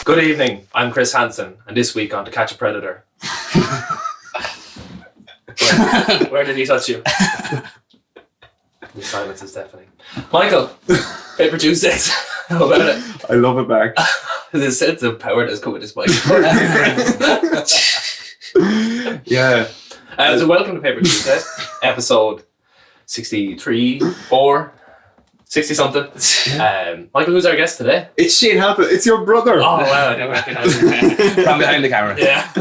Good evening, I'm Chris Hansen, and this week on To Catch a Predator. Where did he touch you? The silence is deafening. Michael, Paper Tuesdays. How about it? I love it, Marc. There's a sense of power that's come with this mic. Yeah. So welcome to Paper Tuesdays, episode 63, 4, 60 something. Michael, who's our guest today? It's Shane Halpin. It's your brother. Oh wow, I didn't recognise him. From behind the camera. Yeah.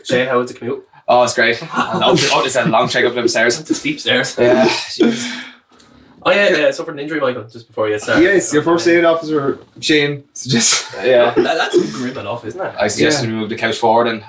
Shane, how was the commute? Oh, it's great. It's a long trek up them stairs. It's steep stairs. Yeah. Oh yeah, suffered an injury, Michael, just before you started. Yes, your first aid officer, Shane, suggests. Yeah. That's grim enough, isn't it? I suggested we move the couch forward and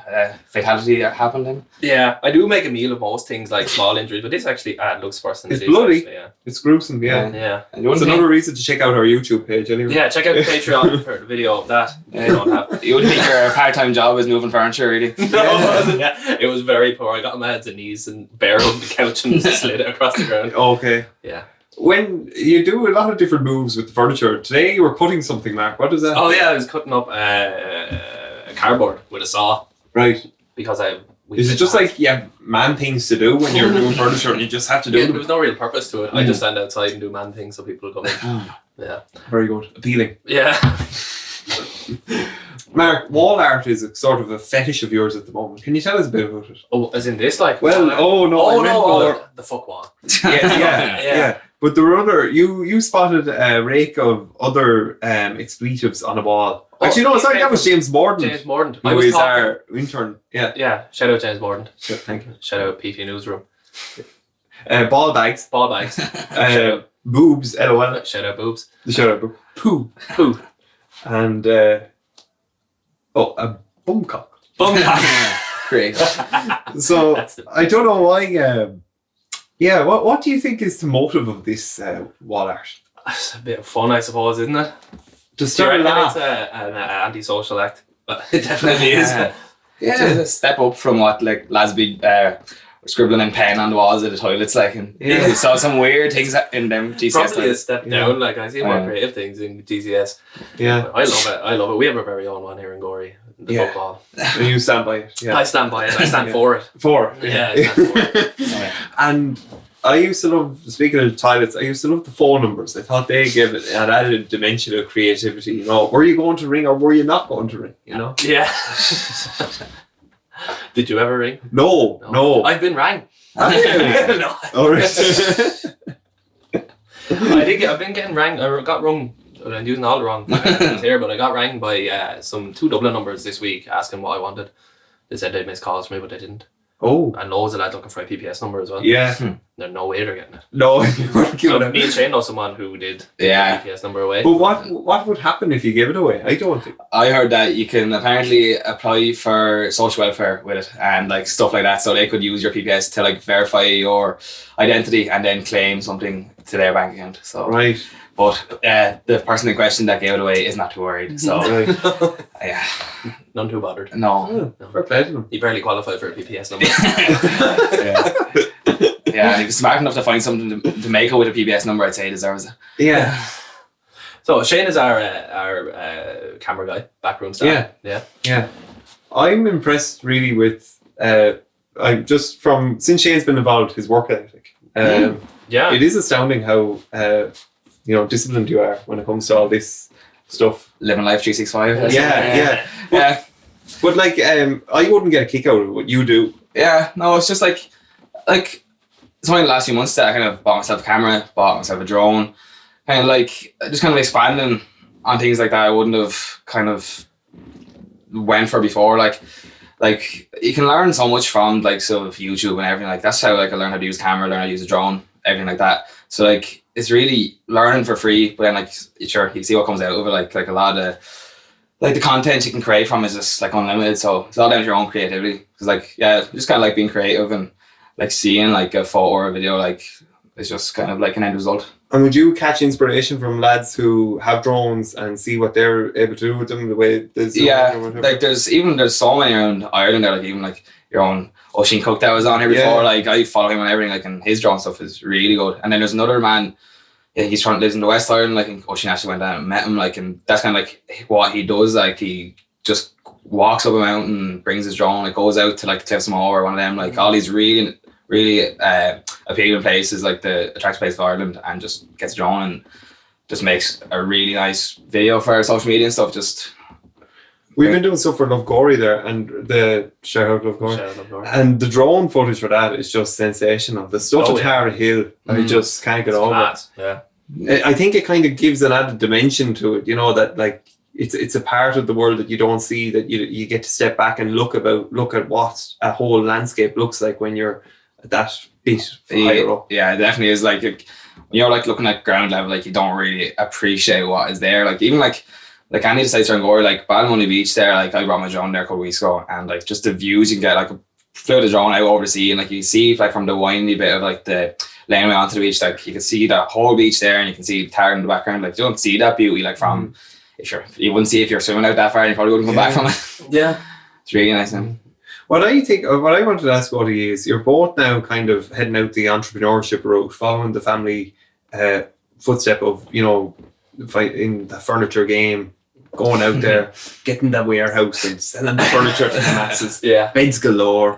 fatality happened then. Yeah, I do make a meal of most things like small injuries, but this actually looks worse than It's it is. bloody. Actually, yeah. It's gruesome, yeah. Yeah. And you It's wouldn't another reason to check out our YouTube page anyway. Yeah, check out the Patreon for the video of that. think, you wouldn't think your part-time job is moving furniture, really. Yeah, it was very poor. I got on my hands and knees and bare hugged the couch and slid it across the ground. Okay. Yeah. When you do a lot of different moves with the furniture, today you were cutting something, Marc. What is that? Oh yeah, I was cutting up a cardboard with a saw Right. because Is it just like man things to do when you're doing furniture and you just have to do there them? was no real purpose to it. I just stand outside and do man things so people will come in. Yeah. Very good. Appealing. Yeah. Marc, wall art is a sort of a fetish of yours at the moment. Can you tell us a bit about it? Oh, as in this, like? Well, I meant more. The fuck wall. Yeah. But there were other. You spotted a rake of other expletives on a wall. Actually, no, sorry, that was James Morden. James Morden. Who is our intern. Yeah. Yeah, shout out James Morden. Sure, thank you. Shout out PT Newsroom. Ball bags. Ball bags. Boobs. LOL. Shout out boobs. The shout out. Poo. And a bumcock. Great. So I don't know why. What do you think is the motive of this wall art? It's a bit of fun, I suppose, isn't it? To start a laugh. It's an antisocial act, but it definitely is. Yeah. It's a step up from what like lads be scribbling in pen on the walls of the toilets, like, and you saw some weird things in them GCS. Probably a step down. Like I see more creative things in GCS. Yeah, I love it. We have our very own one here in Gorey, the football. And you stand by it. Yeah. I stand by it. I stand for it. Yeah. I stand for it. And I used to love, speaking of toilets, I used to love the phone numbers. I thought they gave it an added dimension of creativity. You know, were you going to ring or were you not going to ring? You know? Yeah. Did you ever ring? No. I've been rang. No. All right. I've been getting rang. I got rung. I'm using all the wrong things here, but I got rang by some 2 Dublin numbers this week asking what I wanted. They said they'd miss calls from me, but they didn't. Oh. And loads of lads looking for a PPS number as well. Yeah. There's no way they're getting it. No. Me and Shane know someone who did give the PPS number away. But what would happen if you gave it away? I don't think. I heard that you can apparently apply for social welfare with it and like stuff like that, so they could use your PPS to like verify your identity and then claim something to their bank account. So right. But the person in question that gave it away is not too worried. So yeah, none too bothered. No. Fair play to them. You barely qualify for a PPS number. Yeah, and if you're smart enough to find something to make it with a PPS number, I'd say he deserves it. Yeah. So Shane is our camera guy, backroom star. Yeah. I'm impressed really with I'm just since Shane's been involved, his work ethic. It is astounding how disciplined you are when it comes to all this stuff. Living life 365. Yeah. But like, I wouldn't get a kick out of what you do. Yeah, no, it's just like it's only the last few months that I kind of bought myself a camera, bought myself a drone, kind of like just kind of expanding on things like that I wouldn't have kind of went for before. Like you can learn so much from like sort of YouTube and everything. Like that's how like I learned how to use camera, learn how to use a drone, everything like that. So like it's really learning for free, but then like sure you see what comes out of it. Like a lot of like the content you can create from is just like unlimited. So it's all down to your own creativity. Because like just kind of like being creative and like seeing like a photo or a video like it's just kind of like an end result. And would you catch inspiration from lads who have drones and see what they're able to do with them, the way there's like there's so many around Ireland there, like even like your own Oisin Cook that was on here before. Like I follow him on everything, like, and his drone stuff is really good. And then there's another man yeah, he's trying to live in the West Island, like, and Ocean actually went down and met him, like, and that's kind of like what he does. Like, he just walks up a mountain, brings his drone, like, goes out to like Cliffs Moor or one of them, like all these really appealing places, like the attractive place of Ireland, and just gets a drone and just makes a really nice video for our social media and stuff. Just we've been doing stuff for Love Gory there, and the shout out Love Gory, and the drone footage for that is just sensational. The stuff at Tara Hill, I just can't get over. Class. Yeah, I think it kind of gives an added dimension to it. You know, that like it's a part of the world that you don't see, that you get to step back and look at what a whole landscape looks like when you're at that bit higher up. Yeah, it definitely is. Like, when you're like looking at ground level, like, you don't really appreciate what is there. Like, even like any of the sites around Galway, like Ballymoney Beach there, like I brought my drone there a couple of weeks ago, and like just the views you can get, like flew the drone out over the sea, and like you see like from the windy bit of like the laneway onto the beach, like you can see that whole beach there, and you can see Tara in the background. Like, you don't see that beauty like from you wouldn't see if you're swimming out that far, and you probably wouldn't come back from it. Yeah, it's really nice. Man. What I wanted to ask about you is, you're both now kind of heading out the entrepreneurship route, following the family footstep of, you know, in the furniture game, going out there, getting that warehouse and selling the furniture to the masses. Yeah. Beds galore,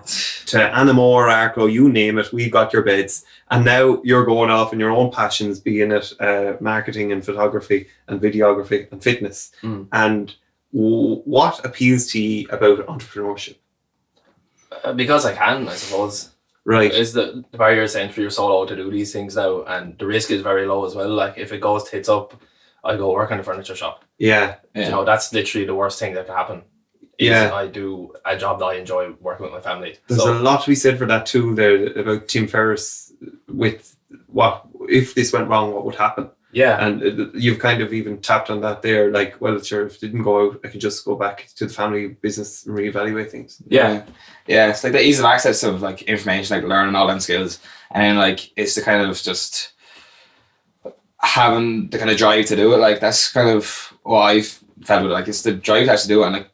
to Anamore, Arco, you name it, we've got your beds. And now you're going off in your own passions, being it marketing and photography and videography and fitness. And what appeals to you about entrepreneurship? Because I can, I suppose. Right. Is the barriers to entry are so low to do these things now, and the risk is very low as well. Like, if it goes tits up, I go work in a furniture shop. Yeah. You know, that's literally the worst thing that can happen. Yeah. I do a job that I enjoy working with my family. There's a lot to be said for that too, there, about Tim Ferriss, with what if this went wrong, what would happen? Yeah. And you've kind of even tapped on that there, like, well, sure, if it didn't go out, I could just go back to the family business and reevaluate things. Yeah. It's like the ease of access of like information, like learning all them skills, and then like it's the kind of just having the kind of drive to do it. Like, that's kind of what I've felt with it. Like, it's the drive to actually do it, and like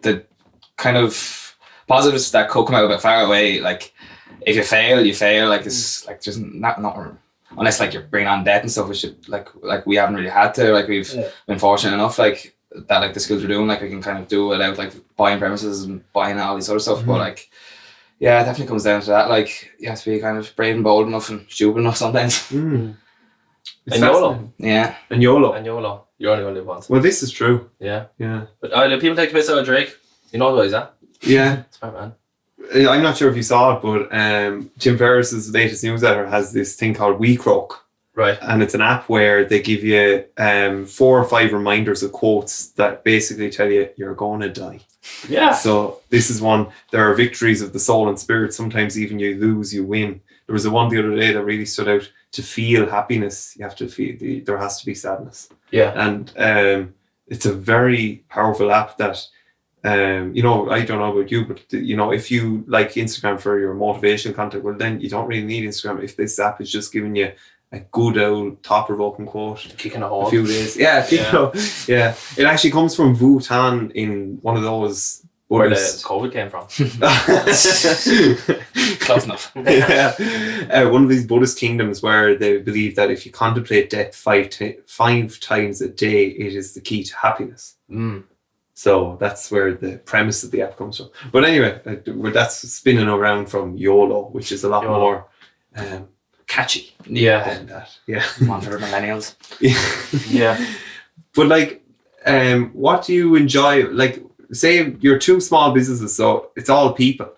the kind of positives that could come out of it far away. Like, if you fail, you fail. Like, it's like just not unless like you're bringing on debt and stuff, which like we haven't really had to. Like, we've been fortunate enough, like that, like the skills we're doing, like we can kind of do without like buying premises and buying all these other stuff. But like, yeah, it definitely comes down to that. Like, you have to be kind of brave and bold enough and stupid enough sometimes. And YOLO. Yeah. And YOLO. You're only going to live once. Well, this is true. Yeah. But do people take the piss out of Drake? You know who he's at? Yeah. Smart man. I'm not sure if you saw it, but Tim Ferriss's latest newsletter has this thing called We Croak. Right. And it's an app where they give you 4 or 5 reminders of quotes that basically tell you you're going to die. Yeah. So this is one. There are victories of the soul and spirit. Sometimes even you lose, you win. There was one the other day that really stood out. To feel happiness, you have to feel there has to be sadness. Yeah. And it's a very powerful app that, you know, I don't know about you, but you know, if you like Instagram for your motivational content, well, then you don't really need Instagram if this app is just giving you a good old thought-provoking quote. Kicking a hole. A few days. Yeah. Yeah. It actually comes from Bhutan, in one of those Buddhist... Where the COVID came from. Close enough. Yeah. One of these Buddhist kingdoms where they believe that if you contemplate death 5 times a day, it is the key to happiness. So that's where the premise of the app comes from. But anyway, that's spinning around from YOLO, which is a lot more catchy than that. Yeah. One for the millennials. Yeah. But like, what do you enjoy? Like, say you're 2 small businesses, so it's all people.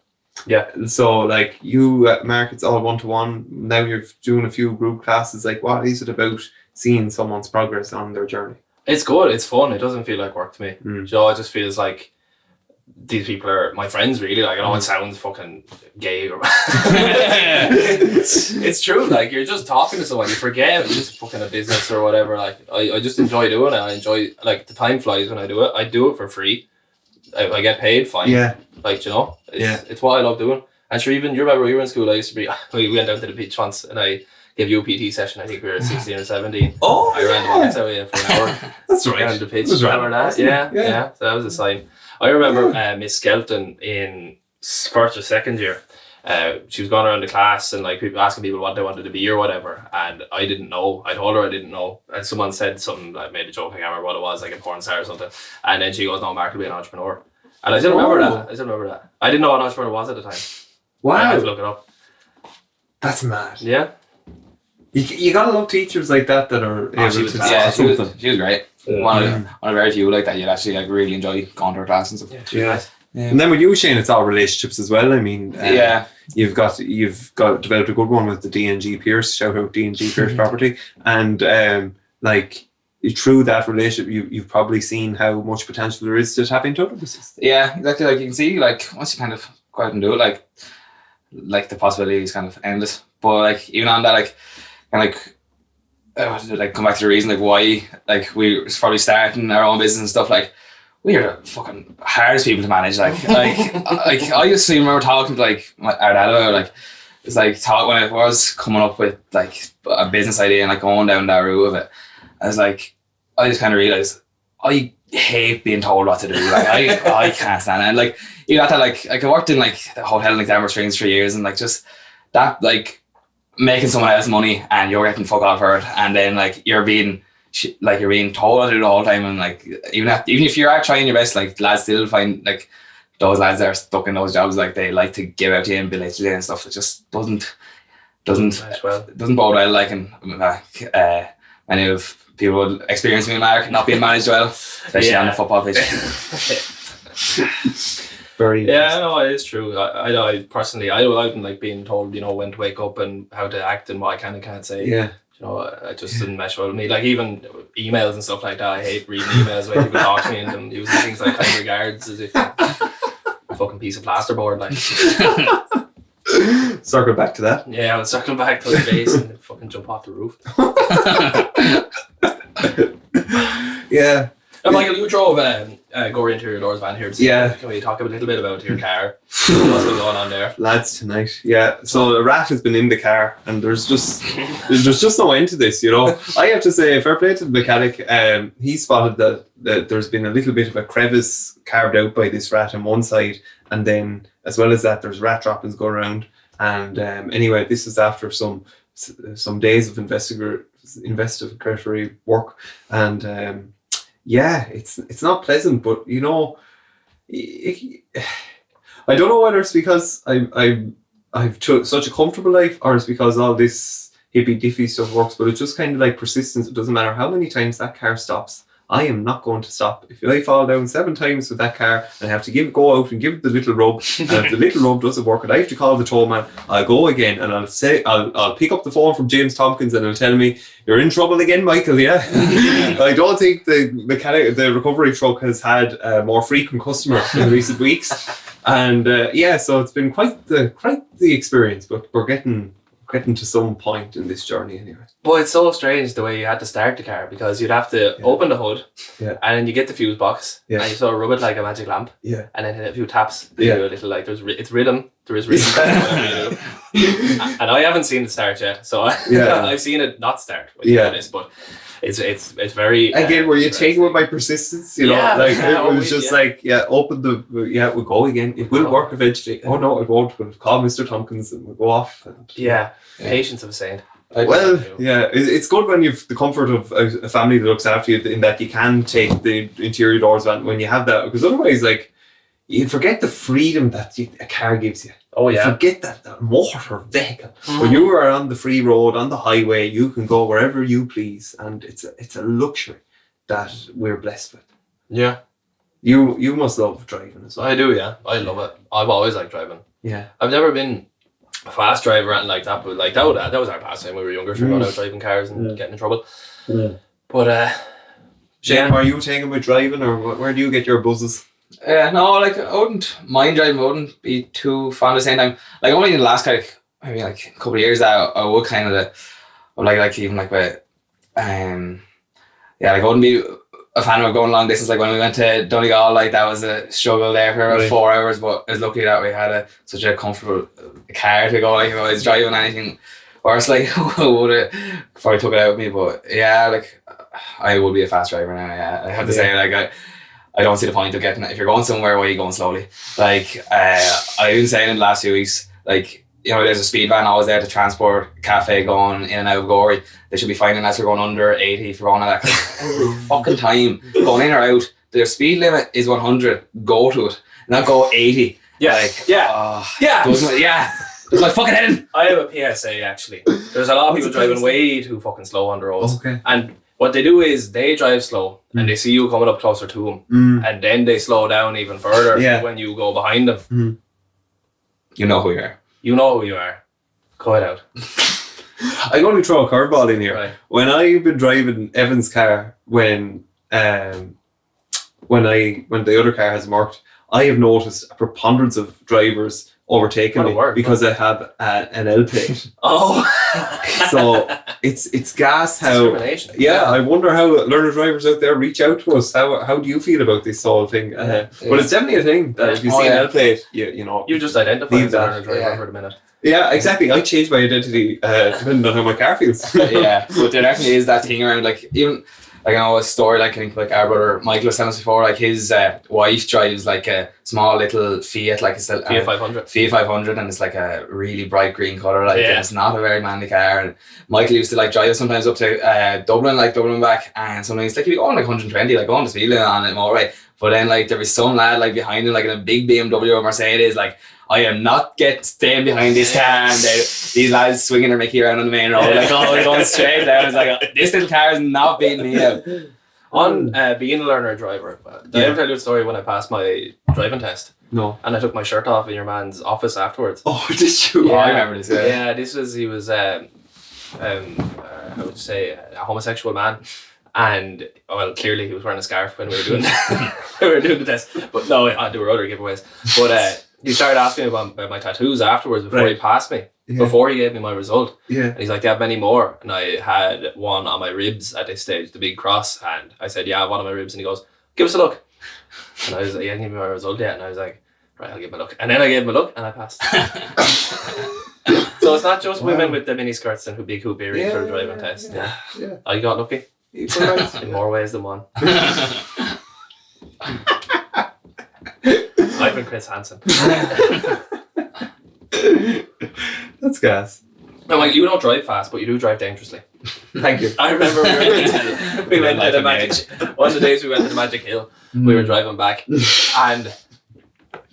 Yeah. So like you, Marc, it's all one-to-one. Now you're doing a few group classes. Like, what is it about seeing someone's progress on their journey? It's good. It's fun. It doesn't feel like work to me. You know, it just feels like these people are my friends, really. Like, I know it sounds fucking gay, or it's true. Like, you're just talking to someone, you forget it's just fucking a business or whatever. Like, I just enjoy doing it. I enjoy, like, the time flies when I do it. I do it for free. I get paid, fine. Yeah. Like, you know, it's what I love doing. And sure, even you remember we were in school, I used to be, we went down to the beach once and I gave you a PT session. I think we were 16 or 17. Oh, I ran the box out with you for an hour. That's right. Around the pitch. That was Remember that? Yeah. So that was a sign. I remember Miss Skelton in first or second year. she was going around the class and like people asking people what they wanted to be or whatever, and I didn't know. I told her I didn't know, and someone said something, like made a joke, I can't remember what it was, like a porn star or something, and then she goes, no, Marc will be an entrepreneur. And I still remember that. I didn't know what an entrepreneur was at the time. Wow. I had to look it up. That's mad. Yeah. You gotta love teachers like that are able she was great. One of very few like that you'd actually like really enjoy going to her class and stuff. Yeah. And then with you, Shane, it's all relationships as well. I mean, you've got developed a good one with the D&G Pierce. Shout out D&G Pierce Property, and like through that relationship, you've probably seen how much potential there is to tap into other businesses. Yeah, exactly. Like you can see, like once you kind of go out and do it, like the possibility is kind of endless. But like even on that, like kind of like come back to the reason like why like we was probably starting our own business and stuff. Like we are the fucking hardest people to manage. Like I used to remember talking to like our dad about like it's like when I was coming up with like a business idea and like going down that route of it. I was like, I just kind of realized I hate being told what to do. Like I can't stand it. And like you got that like I worked in like the hotel in like Denver Springs for years, and like just that like making someone else money and you're getting fuck all for it, and then like you're being told what to do the whole time, and like even if you are trying your best, like lads still find like those lads that are stuck in those jobs, like they like to give out to you and bill you and stuff. It just doesn't bode well. Like and many of people would experience me, Marc, not being managed well, especially on the football pitch. Very no, it is true. I personally, I don't like being told, when to wake up and how to act and what I can and can't say. Yeah. It just didn't mesh well with me. Like even emails and stuff like that, I hate reading emails when people talk to me and them using things like kind regards as if a fucking piece of plasterboard. Like. Circle back to that. Yeah, I'll circle back to the base and fucking jump off the roof. Yeah. And Michael, you drove Gore Interior Doors van here. Yeah. Can we talk a little bit about your car? What's been going on there? Lads, tonight. Yeah. So a rat has been in the car, and there's just no end to this, I have to say, fair play to the mechanic. He spotted that there's been a little bit of a crevice carved out by this rat on one side, and then as well as that, there's rat droppings going around. And anyway, this is after some days of investigatory work, and it's not pleasant, but I don't know whether it's because I've such a comfortable life, or it's because all this hippy dippy stuff works, but it's just kind of like persistence. It doesn't matter how many times that car stops, I am not going to stop. If I fall down 7 times with that car and I have to go out and give it the little rub, and if the little rub doesn't work and I have to call the tow man, I'll go again and I'll pick up the phone from James Tompkins and he'll tell me, you're in trouble again, Michael, yeah? I don't think the recovery truck has had a more frequent customer in recent weeks. And so it's been quite the experience, but we're getting to some point in this journey anyway. But it's so strange the way you had to start the car, because you'd have to open the hood, and then you get the fuse box, and you sort of rub it like a magic lamp, and then hit a few taps. They do a little like it's rhythm. There is rhythm. Whatever you do. And I haven't seen it start yet, so I've seen it not start. But it's very again. Were you taken with my persistence? It was just open the we'll go again. It will work eventually. Oh no, it won't. We'll call Mr. Tompkins and we'll go off. Patience of a saint. It's good when you've the comfort of a family that looks after you, in that you can take the interior doors van when you have that, because otherwise, like, you forget the freedom that a car gives you. Oh yeah. You forget that motor vehicle. When you are on the free road, on the highway, you can go wherever you please, and it's a luxury that we're blessed with. Yeah. You must love driving as well. I do, yeah. I love it. I've always liked driving. Yeah. I've never been a fast driver or anything like that, but like that was our pastime when we were younger, going out driving cars and getting in trouble. But Shane, are you taking with driving, or where do you get your buzzes? No, like I wouldn't mind driving. I wouldn't be too fond at the same time. Like only in the last maybe a couple of years that I would kind of like even like with I wouldn't be a fan of going long distance. Like when we went to Donegal, like that was a struggle there for about 4 hours, but I was lucky that we had such a comfortable car to go. Like if I was driving anything worse, like I would have probably took it out of me. But I would be a fast driver now. Yeah, I have to say, like I don't see the point of getting it. If you're going somewhere, why are you going slowly? Like I've been saying in the last few weeks, like, you know, there's a speed van always there to transport cafe going in and out of Gorey. They should be fine unless you're going under 80 if you're going at that. Every fucking time, going in or out, their speed limit is 100. Go to it, not go 80. Yeah, like, yeah. There's my fucking head in. I have a PSA actually. There's a lot of people driving way too fucking slow on the roads. Okay. And what they do is they drive slow and they see you coming up closer to them, and then they slow down even further when you go behind them. You know who you are. You know who you are. Call it out. I'm going to throw a curveball in here. Right. When I've been driving Evan's car, when the other car has marked, I have noticed a preponderance of drivers overtaking me because I have an L plate. Oh. So it's gas how. Yeah, I wonder how learner drivers out there reach out to us. How do you feel about this whole thing? But it's definitely a thing that if you see an L plate, you know. You just identify as a learner driver for the minute. Yeah, exactly. I change my identity depending on how my car feels. Yeah, but there definitely is that thing around, like, even like, I know a story, like, I think, like, our brother Michael was telling us before, like, his wife drives like a small little Fiat, like, it's a Fiat 500. Fiat 500, and it's like a really bright green colour, like, and it's not a very manly car. And Michael used to like drive sometimes up to Dublin back, and sometimes like he'd be going like 120, like going the speed limit on it, all right. But then, like, there was some lad like behind him, like in a big BMW or Mercedes, like, I am not staying behind this car, and these lads swinging their Mickey around on the main road, like, oh, we're going straight down. I was like, this little car is not beating me out. On being a learner driver, did I ever tell you a story when I passed my driving test? No. And I took my shirt off in your man's office afterwards. Oh, did you? Yeah, I remember this. Yeah, he was how would you say, a homosexual man. And well, clearly he was wearing a scarf when we were doing the test. But no, there were other giveaways. But he started asking me about my tattoos afterwards before he passed me. Yeah. Before he gave me my result. Yeah. And he's like, do you have many more? And I had one on my ribs at this stage, the big cross. And I said, yeah, I have one on my ribs. And he goes, give us a look. And I was like, he hadn't given me my result yet. And I was like, right, I'll give him a look. And then I gave him a look and I passed. So it's not just women with the mini skirts and big hoop earrings for the driving test. Yeah. I got lucky. In more ways than one. I've been Chris Hansen. That's gas. No, like, you don't drive fast, but you do drive dangerously. Thank you. I remember we went to the Magic. One of the days we went to the Magic Hill, we were driving back, and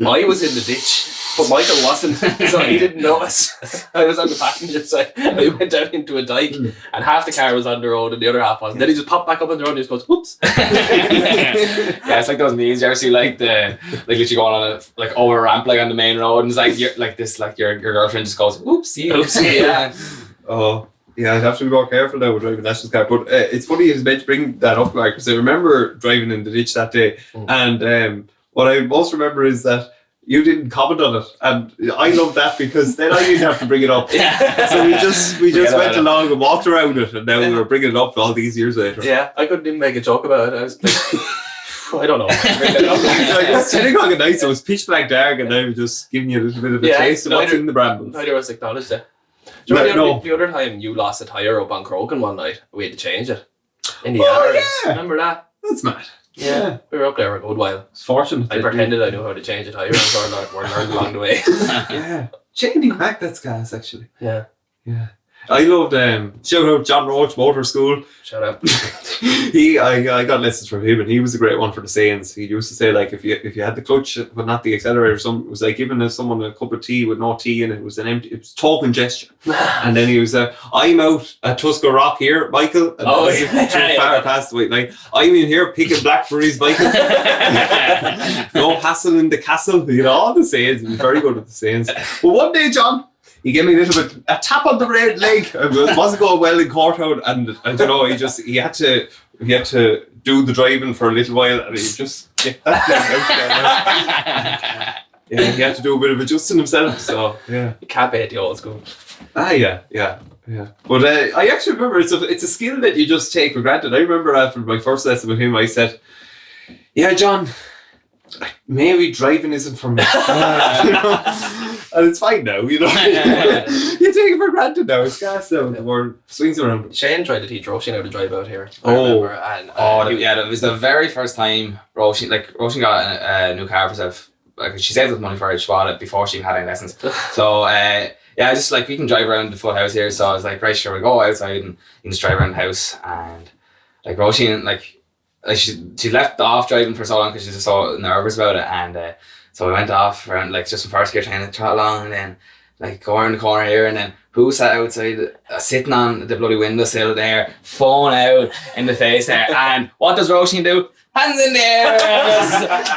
I was in the ditch, but Michael wasn't, so he didn't notice. I was on the passenger side. We went down into a dike, and half the car was on the road, and the other half wasn't. Then he just popped back up on the road, and he just goes, "Whoops!" Yeah, it's like those memes. You ever see like literally going on a like over a ramp like on the main road, and it's like you're like this, like your girlfriend just goes, "Oopsie, oopsie." Yeah. Oh. Yeah, I'd have to be more careful now with driving National's car. But it's funny you meant to bring that up, Mark, because I remember driving in the ditch that day, and what I most remember is that you didn't comment on it, and I love that because then I didn't have to bring it up. Yeah. So we just went along and walked around it, and now we're bringing it up all these years later. Yeah, I couldn't even make a joke about it. I was like, I don't know. It's 10 o'clock at night, so it's pitch black dark, and I'm just giving you a little bit of a taste of what's in the brambles. Neither was acknowledged it. Do you remember the other time you lost a tyre up on Crogan one night? We had to change it. In the Arrows. Yeah. Remember that? That's mad. Yeah. We were up there a good while. It's fortunate. I pretended I knew how to change a tyre and so we're learning along the way. Yeah. Changing back, that's gas, actually. Yeah. Yeah. I loved shout out John Roach Motor School. Shout out. I got lessons from him, and he was a great one for the sayings. He used to say, like, if you had the clutch but not the accelerator, it was like giving someone a cup of tea with no tea in it. It was it was token gesture. And then he was I'm out at Tusco Rock here, Michael. And far past away. Like, I'm in here picking blackberries, Michael. No hassle in the castle. You know, all the sayings. He was very good at the sayings. But one day, John, he gave me a tap on the red leg. It wasn't going well in Courtown, and you know, he had to do the driving for a little while, and he just get that leg out. Yeah, he had to do a bit of adjusting himself. So yeah, you can't beat the old school. Yeah. But I actually remember it's a skill that you just take for granted. I remember after my first lesson with him, I said, "Yeah, John, maybe driving isn't for me." You know? And it's fine now, you know. You take it for granted now. It's gas now. The more swings around. Shane tried to teach Roisin how to drive out here. It was the very first time Roisin got a new car for himself like she saved up money for it. She bought it before she even had any lessons. So yeah, just like we can drive around the full house here. So I was like, right, sure, we'll go outside and you can just drive around the house. And like Roisin, like she left off driving for so long because she was just so nervous about it. And so we went off around like just in first gear trying to trot along, and then like go around the corner here, and then who sat outside sitting on the bloody windowsill there, phone out in the face there, and what does Roisin do? Hands in the air,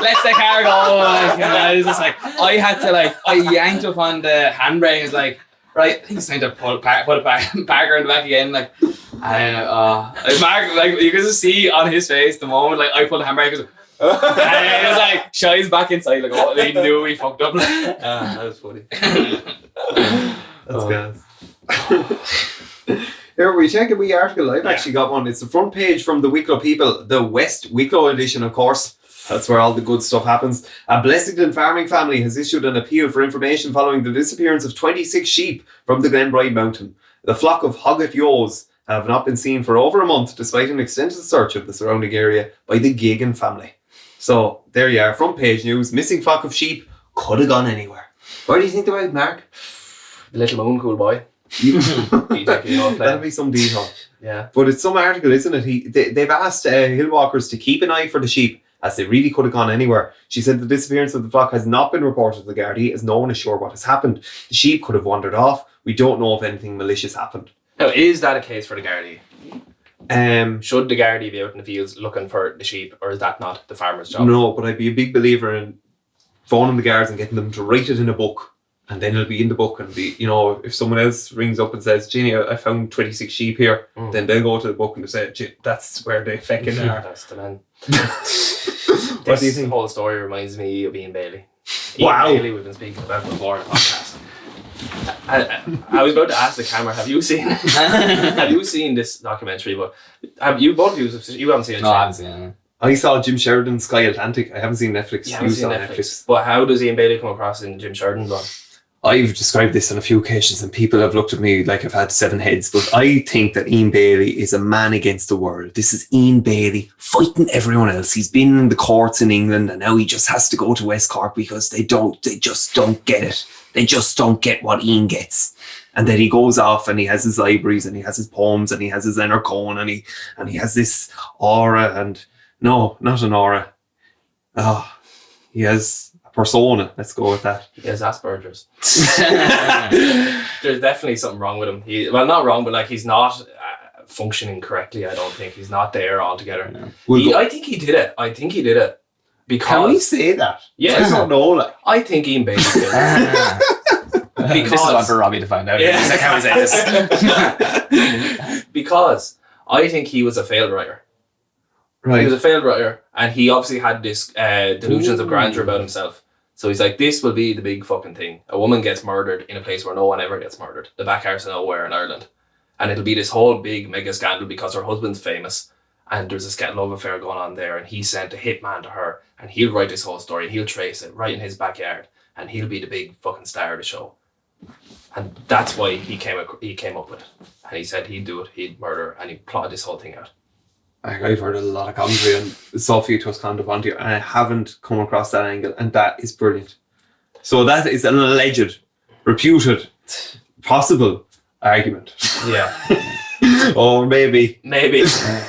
lets the car go. Like, and I was just like, I had to like, I yanked up on the handbrake. It's like, right, I think it's time to put it back around the back again. Like, and like Marc, like you can just see on his face the moment like I pulled the handbrake. And it was like, Shy's back inside. Like, oh, they knew we fucked up. That was funny. That's good. Here we check a wee article. I've actually got one. It's the front page from the Wicklow People, the West Wicklow edition, of course. That's where all the good stuff happens. A Blessington farming family has issued an appeal for information following the disappearance of 26 sheep from the Glenbride Mountain. The flock of Hogget Yos have not been seen for over a month, despite an extensive search of the surrounding area by the Geoghegan family. So there you are, front page news. Missing flock of sheep could have gone anywhere. What do you think about it, Marc? The little moon, cool boy. That'll be some detail. Yeah, but it's some article, isn't it? They've asked hill walkers to keep an eye for the sheep, as they really could have gone anywhere. She said the disappearance of the flock has not been reported to the Gardaí, as no one is sure what has happened. The sheep could have wandered off. We don't know if anything malicious happened. Now, is that a case for the Gardaí? Should the Gardaí be out in the fields looking for the sheep, or is that not the farmer's job? No, but I'd be a big believer in phoning the guards and getting them to write it in a book. And then it'll be in the book, and be, you know, if someone else rings up and says, Ginny, I found 26 sheep here, then they'll go to the book and say, that's where they fucking are. That's the man. What do you think? The whole story reminds me of Ian Bailey. Wow. Ian Bailey, we've been speaking about before in the podcast. I was about to ask the camera, have you seen this documentary? But have you, both of you haven't seen it? No, I haven't seen it. I saw Jim Sheridan's Sky Atlantic. I haven't seen Netflix. You haven't seen Netflix. But how does Ian Bailey come across in Jim Sheridan's one? I've described this on a few occasions and people have looked at me like I've had 7 heads, but I think that Ian Bailey is a man against the world. This is Ian Bailey fighting everyone else. He's been in the courts in England and now he just has to go to West Cork because they just don't get it. They just don't get what Ian gets. And then he goes off and he has his libraries and he has his poems and he has his inner cone and he has this aura and no, not an aura. He has persona, let's go with that. He has Asperger's. There's definitely something wrong with him. Not wrong, but like he's not functioning correctly. I don't think he's not there altogether. Yeah. I think he did it. Because can we say that? Yeah, I don't know. Like, I think Ian Bailey did it. Because this is one for Robbie to find out. Yeah. He's like, how is this? Because I think he was a failed writer. Right. He was a failed writer, and he obviously had this delusions of grandeur about himself. So he's like, this will be the big fucking thing. A woman gets murdered in a place where no one ever gets murdered. The back arse of nowhere in Ireland. And it'll be this whole big mega scandal because her husband's famous. And there's a love affair going on there. And he sent a hitman to her. And he'll write this whole story. And he'll trace it right in his backyard. And he'll be the big fucking star of the show. And that's why he came up with it. And he said he'd do it. He'd murder. And he plotted this whole thing out. I've heard a lot of commentary on Sophie Toscan-Devontier and I haven't come across that angle, and that is brilliant. So that is an alleged, reputed, possible argument. Yeah. Or maybe. Disclaimer.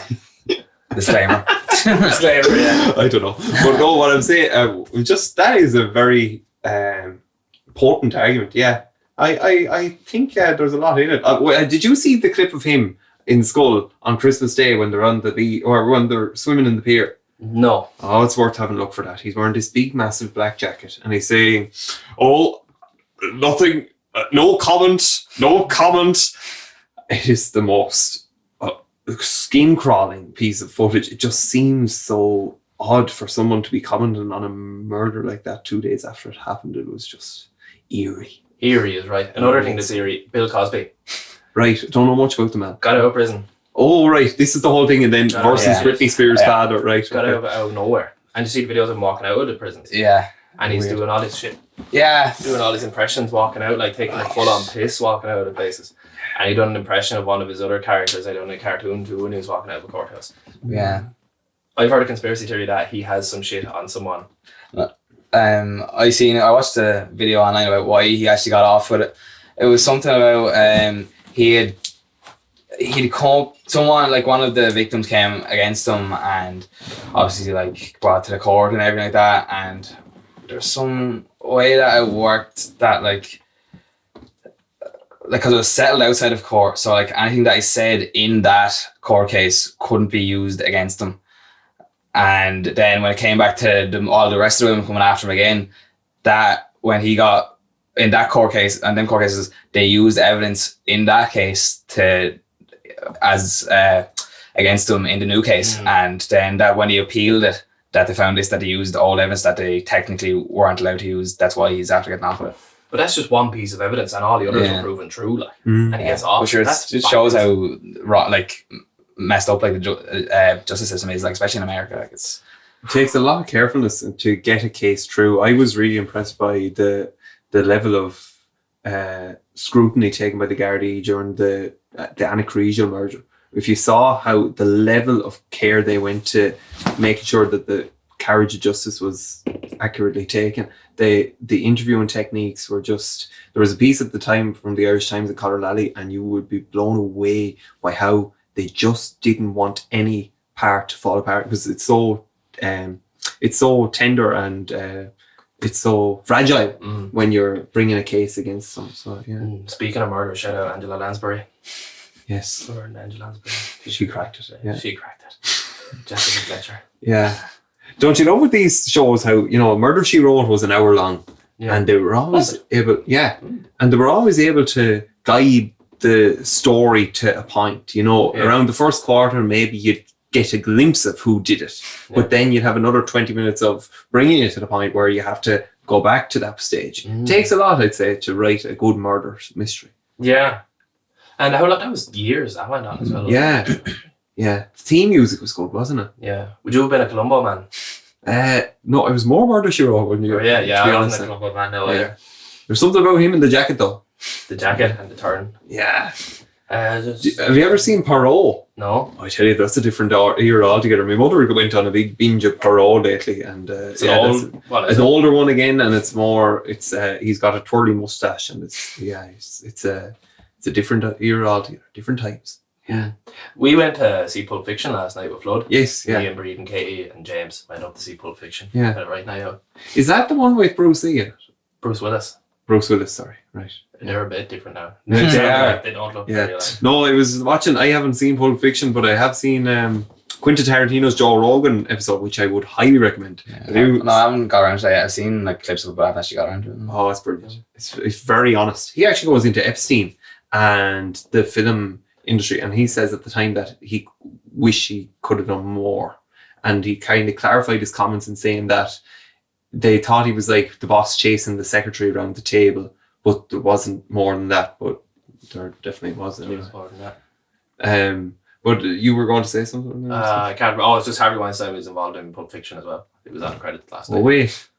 Disclaimer, yeah. I don't know. But no, what I'm saying, that is a very important argument, yeah. I think there's a lot in it. Did you see the clip of him in Skull on Christmas Day when they're on the beach or when they're swimming in the pier? No. Oh, it's worth having a look for that. He's wearing this big massive black jacket and he's saying, oh, nothing, no comment. It is the most skin crawling piece of footage. It just seems so odd for someone to be commenting on a murder like that 2 days after it happened. It was just eerie. Eerie is right. Another thing that's eerie, Bill Cosby. Right, don't know much about the man. Got out of prison. Oh, right, this is the whole thing, and then versus Britney Spears' father, right? Got out of nowhere. And you see the videos of him walking out of the prisons. Yeah. And he's doing all this shit. Yeah. Doing all his impressions, walking out, like taking a full-on piss, walking out of places. And he done an impression of one of his other characters I done in a cartoon too when he was walking out of a courthouse. Yeah. I've heard a conspiracy theory that he has some shit on someone. I watched a video online about why he actually got off with it. It was something about he'd called someone, like one of the victims came against him and obviously like brought to the court and everything like that, and there's some way that it worked that like because it was settled outside of court, so like anything that he said in that court case couldn't be used against him. And then when it came back to all the rest of the women coming after him again, that when he got in that court case and them court cases, they used evidence in that case as against him in the new case. And then that when he appealed it, that they found that they used all evidence that they technically weren't allowed to use. That's why he's after getting off with it. But that's just one piece of evidence, and all the others were proven true. Like, and he gets off. Well, sure, it just shows how messed up like the justice system is, like especially in America. Like it takes a lot of carefulness to get a case through. I was really impressed by the level of scrutiny taken by the Gardaí during the Anna Creasy murder. If you saw how the level of care they went to making sure that the carriage of justice was accurately taken, the interviewing techniques were just. There was a piece at the time from the Irish Times in Colorlally, and you would be blown away by how they just didn't want any part to fall apart, because it's so tender and it's so fragile when you're bringing a case against them. So yeah. Speaking of murder, shout out Angela Lansbury. Yes. Or Angela Lansbury. She cracked it. Yeah. She cracked it. Jessica Fletcher. Yeah. Don't you know with these shows how, Murder, She Wrote was an hour long, and they were always able, and they were always able to guide the story to a point, around the first quarter, maybe you'd get a glimpse of who did it, but then you'd have another 20 minutes of bringing it to the point where you have to go back to that stage. It takes a lot, I'd say, to write a good murder mystery. Yeah. And how long, that was years that went on as well. Yeah. Yeah. The theme music was good, wasn't it? Yeah. Would you have been a Columbo man? No, I was more Murder, She Wrote, wouldn't you? I wasn't a Columbo man now either. There's something about him in the jacket though. The jacket and the turn. Yeah. Have you ever seen Poirot? No. I tell you, that's a different era altogether. My mother went on a big binge of Poirot lately, and it's an older one again, and it's more. He's got a twirly mustache, and it's a different era altogether, different times. Yeah. We went to see Pulp Fiction last night with Flood. Yes, yeah. Me and Breed and Katie and James went up to see Pulp Fiction. Yeah. Right now. Is that the one with Bruce Lee in it? Bruce Willis, sorry. Right. They're a bit different now. They don't look very like. No, I was watching, I haven't seen Pulp Fiction, but I have seen Quentin Tarantino's Joe Rogan episode, which I would highly recommend. No, I haven't got around to it. I've seen like clips of it, but I haven't actually got around to it. Oh, it's brilliant. It's very honest. He actually goes into Epstein and the film industry, and he says at the time that he wish he could have done more, and he kind of clarified his comments in saying that they thought he was like the boss chasing the secretary around the table, but there wasn't more than that. But there definitely was. There was more than that. But you were going to say something? I can't remember. Oh, it's just Harvey Weinstein was involved in Pulp Fiction as well. He was on credits last night. Oh wait,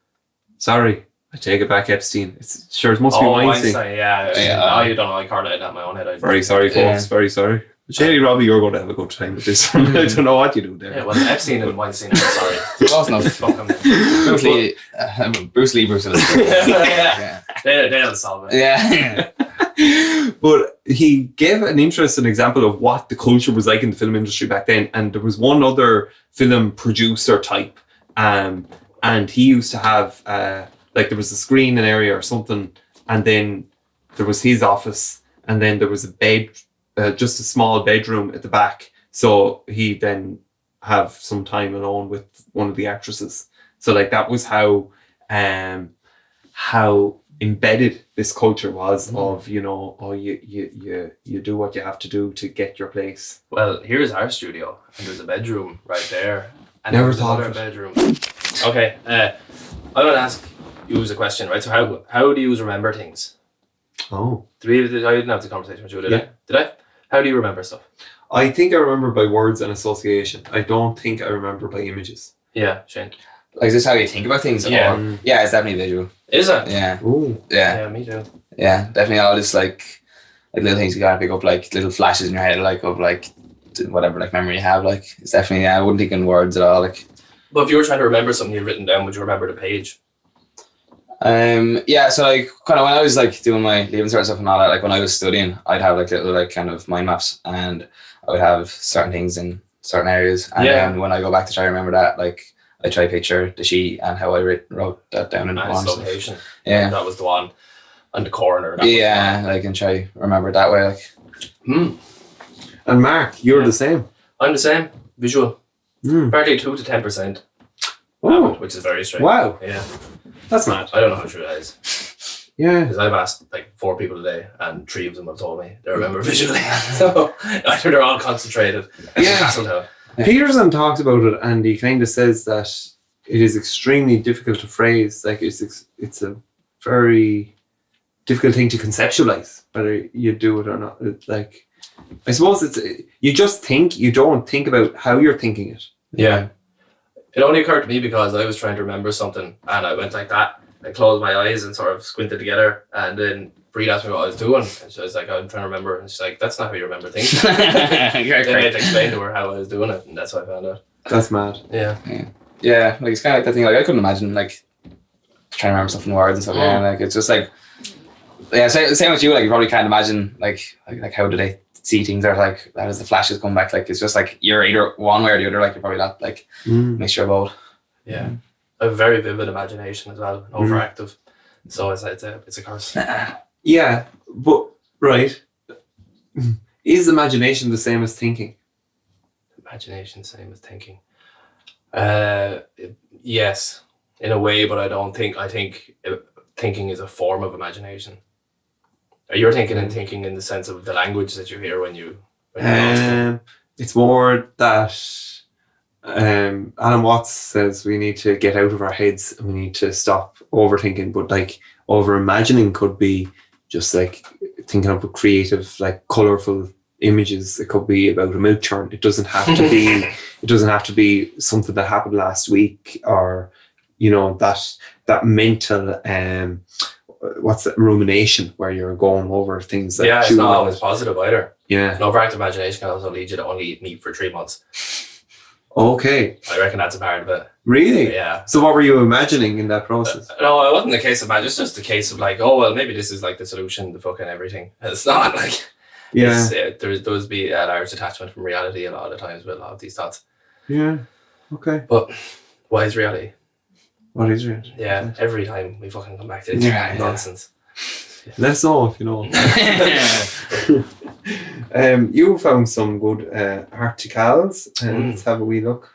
sorry, I take it back. Epstein. It must be Weinstein. Yeah. I don't know. I carved it out in my own head. Very sorry, folks. Very sorry. Shady Robbie, you're going to have a good time with this one. I don't know what you do there. Yeah, well, Epstein and Weinstein, I'm sorry. Close enough. Bruce Lee. Yeah. They'll solve it. Yeah. But he gave an interesting example of what the culture was like in the film industry back then. And there was one other film producer type. And he used to have, there was a screen in area or something. And then there was his office. And then there was a bed, just a small bedroom at the back. So he then have some time alone with one of the actresses. So that was how embedded this culture was of, you do what you have to do to get your place. Well, here's our studio, and there's a bedroom right there. And never thought of it. Bedroom. Okay, I'm going to ask you a question, right? So how do you remember things? Oh. I didn't have the conversation with you, did I? Did I? How do you remember stuff? I think I remember by words and association. I don't think I remember by images. Yeah, Shane. Like, is this how you think about things? Yeah. Yeah, it's definitely visual. Is it? Yeah. Ooh. Yeah. Yeah, me too. Yeah, definitely all this like little things you gotta pick up, like little flashes in your head, like of like whatever like memory you have. Like it's definitely, I wouldn't think in words at all. Like, but if you were trying to remember something you'd written down, would you remember the page? Yeah, so like kind of when I was like doing my leaving cert stuff and all that, like when I was studying, I'd have like little like kind of mind maps, and I would have certain things in certain areas, and then when I go back to try to remember that, like I try to picture the sheet and how I wrote that down in one location. Yeah, that was the one on the corner. Yeah, like and try remember it that way. Like, And Mark, you're the same. I'm the same. Visual. Apparently 2 to 10%. Which is very strange. Wow. Yeah. That's mad. I don't know how true that is. Yeah. Because I've asked like 4 people today, and 3 of them have told me they remember visually. So either they're all concentrated. Yeah. Peterson talks about it, and he kind of says that it is extremely difficult to phrase. Like it's a very difficult thing to conceptualize, whether you do it or not. It's like, I suppose you just think, you don't think about how you're thinking it. Yeah. It only occurred to me because I was trying to remember something, and I went like that. I closed my eyes and sort of squinted together, and then Brie asked me what I was doing, and she was like, I'm trying to remember, and she's like, that's not how you remember things. Then I had to explain to her how I was doing it, and that's how I found out. That's mad. Yeah. Like it's kind of like that thing, like I couldn't imagine like trying to remember stuff in words and stuff. Yeah, like it's just like, yeah, same with you, like you probably can't imagine like how do they see things, or like how does the flashes come back, like it's just like you're either one way or the other, like you're probably not like mixture of both. Yeah. I have a very vivid imagination as well, overactive. So it's a curse. Yeah, but right. Is imagination the same as thinking? Imagination same as thinking. Yes, in a way, but I think thinking is a form of imagination. You're thinking and thinking in the sense of the language that you hear when you it's more that Alan Watts says we need to get out of our heads and we need to stop overthinking, but like over imagining could be just like thinking up with creative, like colourful images. It could be about a milk churn. It doesn't have to be it doesn't have to be something that happened last week, or you know, that mental what's that, rumination, where you're going over things that it's not always positive either. Yeah. An overactive imagination can also lead you to only eat meat for 3 months. Okay. I reckon that's a part of it. Really? Yeah. So what were you imagining in that process? No, it wasn't a case of that. It's just a case of like, oh, well, maybe this is like the solution to fucking everything. It's not like, there does be a large detachment from reality a lot of the times with a lot of these thoughts. Yeah. Okay. But what is reality? What is reality? Yeah. Every time we fucking come back to this nonsense. Let us know if you know. You found some good articles, and let's have a wee look.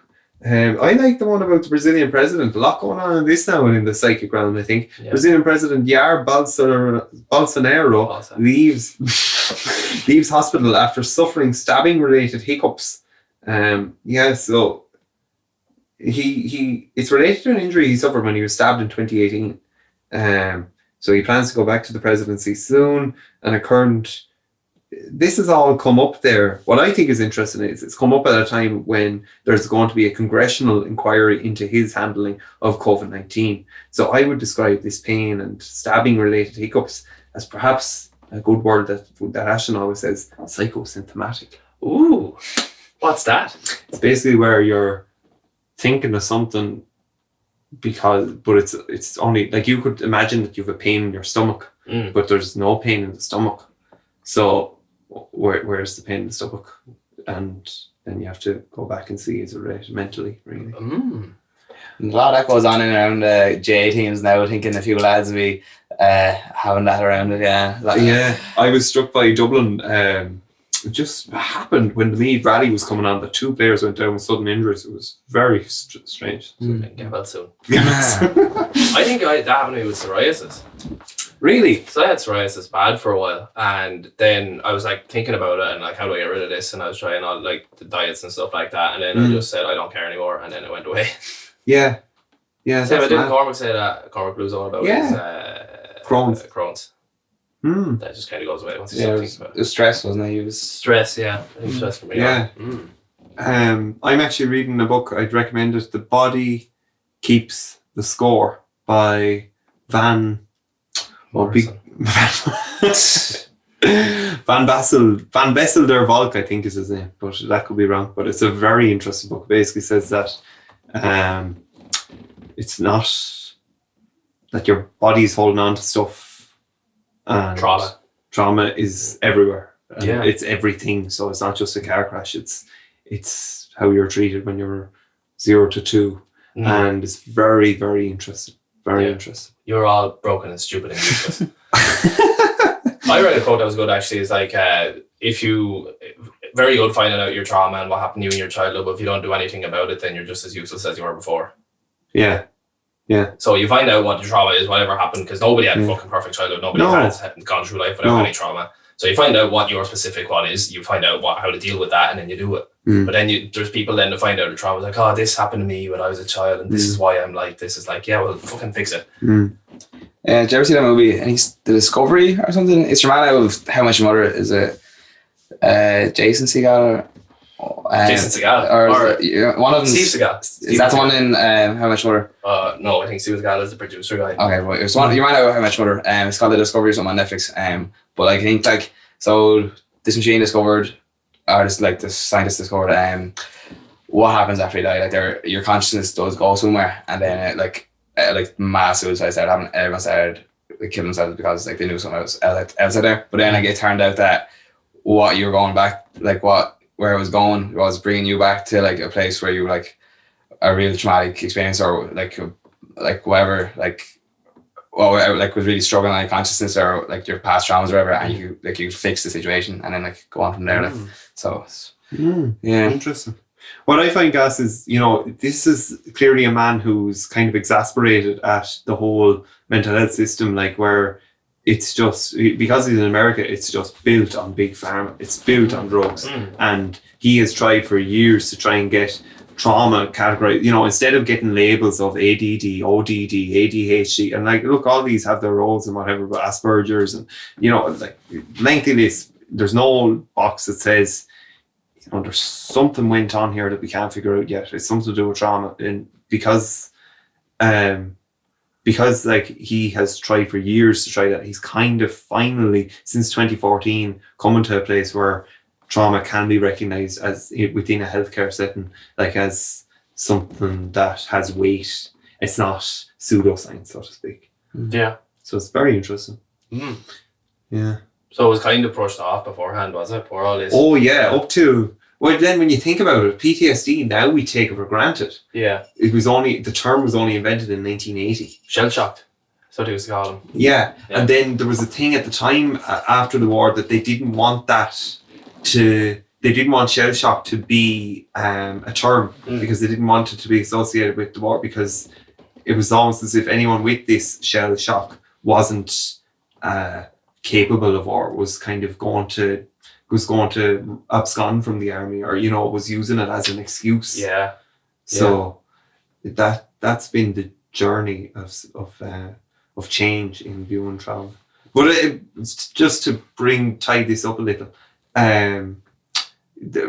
I like the one about the Brazilian president. A lot going on in this now and in the psychic realm, I think. Yeah. Brazilian president Jair Bolsonaro leaves hospital after suffering stabbing-related hiccups. So he it's related to an injury he suffered when he was stabbed in 2018. So he plans to go back to the presidency soon, and this has all come up there. What I think is interesting is it's come up at a time when there's going to be a congressional inquiry into his handling of COVID-19. So I would describe this pain and stabbing related hiccups as perhaps a good word that Ashton always says, psychosymptomatic. Ooh, what's that? It's basically where you're thinking of something but it's only like, you could imagine that you have a pain in your stomach, but there's no pain in the stomach. So where's the pain in the stomach? And then you have to go back and see, is it related mentally, really? A lot of that goes on in around J teams now. I think a few lads will be having that around it. Yeah. I was struck by Dublin. It just happened when the Meath rally was coming on that 2 players went down with sudden injuries. It was very strange. Get well soon. I think that happened to me with psoriasis. Really? So I had psoriasis bad for a while, and then I was like thinking about it and like, how do I get rid of this? And I was trying all like the diets and stuff like that, and then I just said I don't care anymore, and then it went away. Yeah. Same. Didn't Cormac say that? Cormac Blues on about his Crohn's. That just kind of goes away once you start thinking about it. It was stress, wasn't it? It was stress. Yeah, I think stress can bring on. I'm actually reading a book. I'd recommend it. The Body Keeps the Score by Van Bessel der Volk, I think is his name, but that could be wrong. But it's a very interesting book. It basically says that it's not that your body's holding on to stuff. And trauma is everywhere. It's everything. So it's not just a car crash. It's how you're treated when you're 0 to 2. And it's very, very interesting. Very interesting. You're all broken and stupid and useless. I read a quote that was good actually. It's like, if you, very good finding out your trauma and what happened to you in your childhood, but if you don't do anything about it, then you're just as useless as you were before. Yeah. So you find out what the trauma is, whatever happened, because nobody had a fucking perfect childhood. Nobody has gone through life without any trauma. So you find out what your specific one is, you find out how to deal with that, and then you do it. But then there's people then to find out the trauma, like, oh, this happened to me when I was a child, and this is why I'm like this. Is like, yeah, well, fucking fix it. Did you ever see that movie? I think The Discovery or something. It's your man out of How Much Mother. Is it Jason Segel? Jason Segel, or one of them. Steve Segel. Is that the one in How Much Mother? No, I think Steve Segel is the producer guy. Okay, well, it's one. Your man out of How Much Mother. It's called The Discovery or something on Netflix. But I think like so, this machine discovered, or this like the scientists discovered, what happens after you die. Like your consciousness does go somewhere, and then like mass suicide started happening. Everyone started killing themselves because like they knew something else outside there. But then like it turned out that what you were going back, like where it was going was bringing you back to like a place where you were like a real traumatic experience, or like whatever, like was really struggling on your consciousness, or like your past traumas or whatever, and you fix the situation and then like go on from there. Like. So yeah, interesting. What I find, Gas, is, this is clearly a man who's kind of exasperated at the whole mental health system, like where it's just, because he's in America, it's just built on big pharma. It's built on drugs. And he has tried for years to try and get trauma categorized, instead of getting labels of ADD, ODD, ADHD, and like, look, all these have their roles and whatever, but Asperger's and, like lengthy list, there's no box that says, there's something went on here that we can't figure out yet. It's something to do with trauma. And because like he has tried for years to try that, he's kind of finally, since 2014, coming to a place where trauma can be recognized as within a healthcare setting, like as something that has weight. It's not pseudoscience, so to speak. Yeah. So it's very interesting. Yeah. So it was kind of brushed off beforehand, was it? Before all this? Oh yeah, up to, well then when you think about it, PTSD, now we take it for granted. Yeah. The term was only invented in 1980. Shell-shocked. That's what they used to call them. Yeah. And then there was a thing at the time after the war that they didn't want shell shock to be a term, because they didn't want it to be associated with the war, because it was almost as if anyone with this shell shock wasn't capable of war, was kind of going to abscond from the army, or was using it as an excuse. Yeah. So that's been the journey of change in viewing trauma. But just to tie this up a little,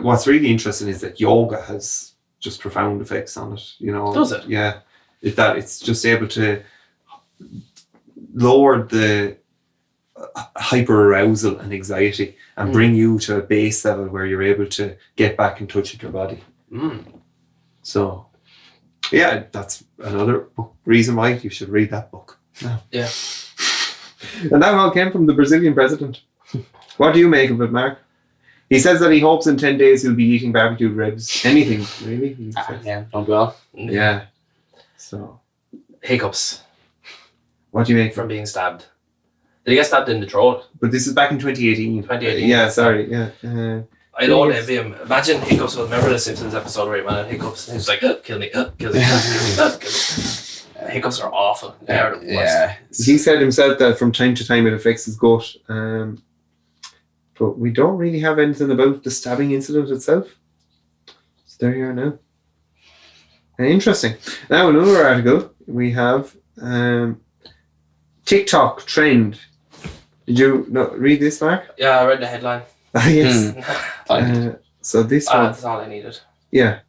what's really interesting is that yoga has just profound effects on it. Does it? Yeah, it's just able to lower the hyper-arousal and anxiety and bring you to a base level where you're able to get back in touch with your body. So yeah, that's another reason why you should read that book. Yeah. And that all came from the Brazilian president. What do you make of it, Mark? He says that he hopes in 10 days he'll be eating barbecued ribs. Anything, really. Yeah, don't well. Yeah. So hiccups. What do you make from being stabbed? Did he get stabbed in the throat? But this is back in 2018. 2018. Yeah, sorry. Yeah. I don't envy him. Imagine hiccups. Remember the Simpsons episode where he went on hiccups? And he was like, kill me, kill me, kill me, kill me. Hiccups are awful. They are the worst. Yeah. He said himself that from time to time it affects his gut. But we don't really have anything about the stabbing incident itself. So there you are now. Interesting. Now another article we have. TikTok trend. Did you read this, Mark? Yeah, I read the headline. Yes. So this one. That's all I needed. Yeah.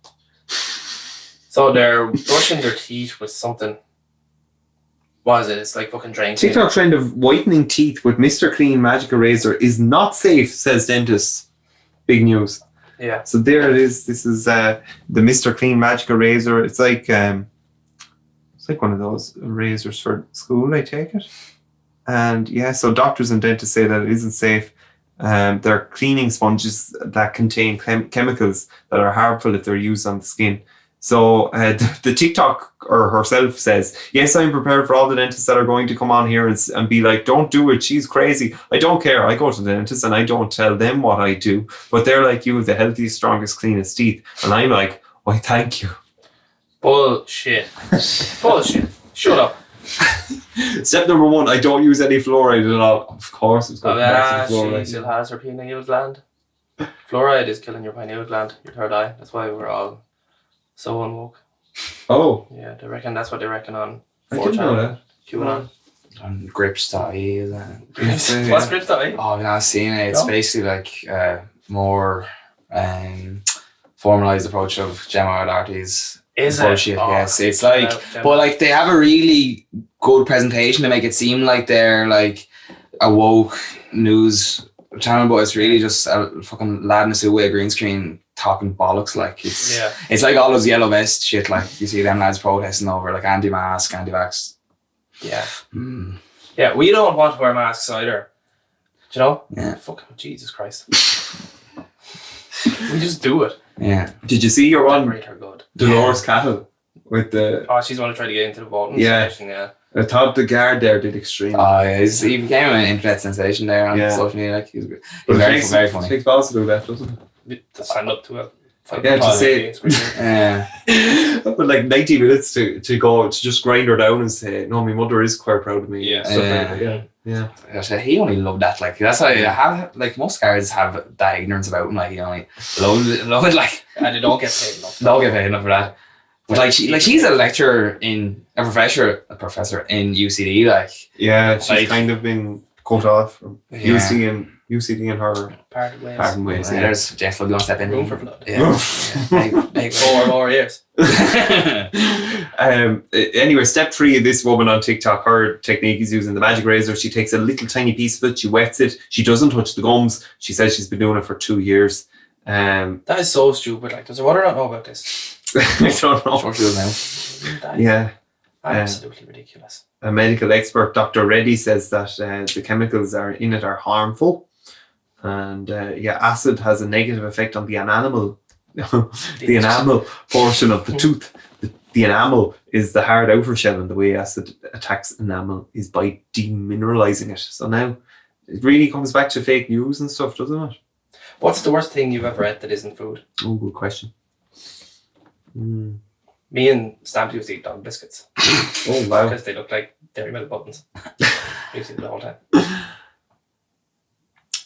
So they're brushing their teeth with something. What is it? It's like fucking drain. TikTok trend of whitening teeth with Mr. Clean Magic Eraser is not safe, says dentists. Big news. Yeah. So there it is. This is the Mr. Clean Magic Eraser. It's like like one of those razors for school, I take it. And yeah, so doctors and dentists say that it isn't safe. They're cleaning sponges that contain chemicals that are harmful if they're used on the skin. So the TikToker herself says, yes, I'm prepared for all the dentists that are going to come on here and be like, don't do it, she's crazy. I don't care. I go to the dentist and I don't tell them what I do. But they're like, you have the healthiest, strongest, cleanest teeth. And I'm like, why, thank you. Bullshit. Bullshit. Shut up. Step number 1, I don't use any fluoride at all. Of course, it's going back to fluoride. She still has her pineal gland. Fluoride is killing your pineal gland, your third eye. That's why we're all so unwoke. Oh. Yeah, they reckon that's what they reckon on 4chan. I didn't know that. QAnon. On grips.ie, is that? What's grips.ie? Oh, I've not seen it. It's basically like more formalized approach of Gemma O'Doherty's. Is bullshit, it? Oh, yes. It's like, but like they have a really good presentation to make it seem like they're like a woke news channel, but it's really just a fucking lad in a suit with a green screen talking bollocks. Like it's like all those yellow vest shit. Like you see them lads protesting over like anti-mask, anti-vax. Yeah. Yeah, we don't want to wear masks either. Do you know? Yeah. Fucking Jesus Christ. We just do it. Yeah. Did you see your one? Good. Dolores Cattle with the. Oh, she's want to try to get into the voting station. Yeah. I thought the guard there did extremely. Oh, yeah, he became an internet sensation there on social media. Like he's very funny. It takes balls to do that, doesn't it? To stand up to it. Yeah, to say. But like 90 minutes to go to just grind her down and say, no, my mother is quite proud of me. Yeah. He only loved that. Like that's why I have like most guards have that ignorance about him. Like he only love it. Like and they don't get paid enough. Don't get paid enough for that. But like she's a lecturer a professor in UCD. Like she's kind of been cut off from UCD and her parting ways. There's Jeff will go and step in. Room for blood. Yeah. 4 more years. Anyway, step 3 of this woman on TikTok, her technique is using the magic razor. She takes a little tiny piece of it, she wets it, she doesn't touch the gums. She says she's been doing it for 2 years. That is so stupid. Like, does her mother not know about this? I don't know. Sure she does now. Absolutely ridiculous. A medical expert, Dr. Reddy, says that the chemicals in it are harmful. And acid has a negative effect on the enamel. The enamel portion of the tooth. The enamel is the hard outer shell, and the way acid attacks enamel is by demineralizing it. So now it really comes back to fake news and stuff, doesn't it? What's the worst thing you've ever ate that isn't food? Oh, good question. Me and Stamp used to eat dog biscuits. Oh, wow. Because they look like Dairy Milk buttons. We used to eat them the whole time.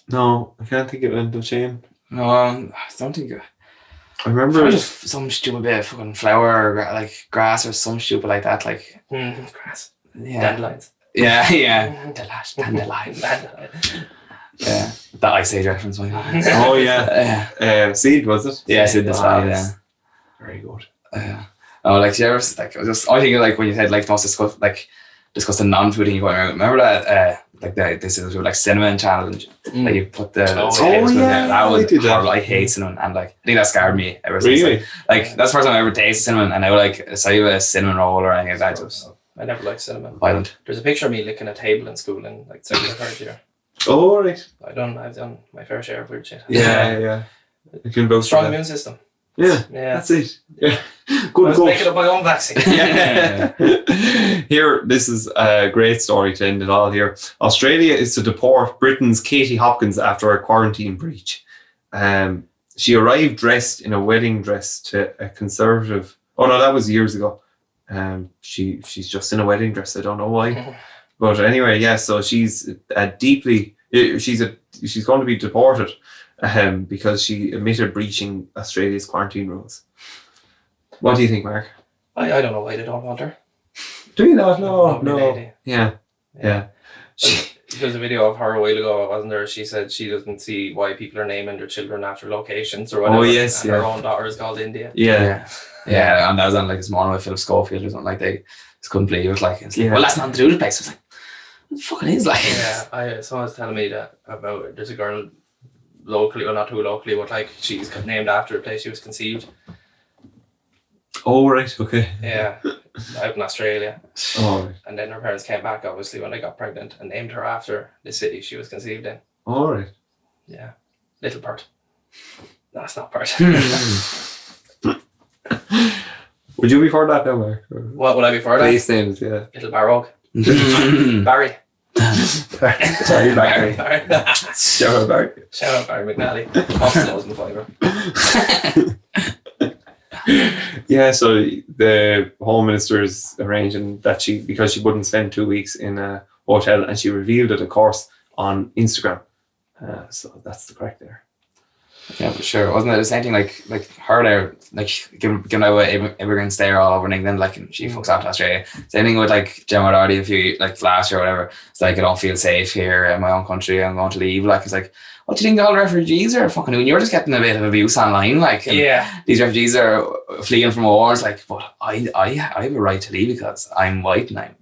No, I can't think of it, Shane. No, I don't think. I remember just some stupid bit of fucking flower or like grass or some stupid like that. Like grass. Yeah. Dandelions. Yeah. Dandelion. Yeah. That Ice Age reference. Oh yeah. Seed, was it? Yeah, Seed. That's right. Yeah. Very good. Oh, like you ever like I think like when you said like most discussing non-food thing you going around. Remember that they said it was like cinnamon challenge. Like you put the that was horrible. I hate cinnamon, and like I think that scarred me ever since. Really? Like that's the first time I ever tasted cinnamon, and I would like a side of a cinnamon roll or anything like that. Just I never liked cinnamon. Violent. There's a picture of me licking a table in school in like second or third year. Oh right. I've done my fair share of weird shit. Yeah. You can both strong immune system. Yeah, that's it. Yeah, good. I was making up my own vaccine. Here, this is a great story to end it all here. Australia is to deport Britain's Katie Hopkins after a quarantine breach. She arrived dressed in a wedding dress to a conservative. Oh no, that was years ago. She's just in a wedding dress. I don't know why, but anyway, so she's she's going to be deported. Because she admitted breaching Australia's quarantine rules. What do you think, Mark? I don't know why they don't want her. Do you not? No. Yeah. There's a video of her a while ago, wasn't there? She said she doesn't see why people are naming their children after locations or whatever. Oh yes, and her own daughter is called India. Yeah, and that was on like this morning with Philip Schofield or something. Like they just couldn't believe it. Like, well, that's not to do with the place. I was like, what the fucking is like? Yeah, someone was telling me that about there's a girl locally, well not too locally, but like she's named after the place she was conceived. Oh, right, okay. Yeah, out in Australia. Oh, right. And then her parents came back, obviously, when they got pregnant and named her after the city she was conceived in. All right. Yeah. Little Perth. No, it's not Perth. Would you be for that now, Mark? What would I be for that? Place names, yeah. Little Baroque. Barry. Sorry, Barry. Shout out Barry. Shout out Barry McNally. Off the nose and fibre. Yeah, so the Home Minister is arranging that because she wouldn't spend 2 weeks in a hotel, and she revealed it, of course, on Instagram. So that's the correct there. Yeah, for sure. Wasn't it the same thing like her there, like giving away immigrants there all over in England, like, and she fucks off to Australia. Same thing with like Gemma Doherty last year or whatever. It's like, I don't feel safe here in my own country, I'm going to leave. Like, it's like, what do you think all the refugees are fucking doing? You're just getting a bit of abuse online, like, yeah. These refugees are fleeing from wars, like, but I have a right to leave because I'm white and I'm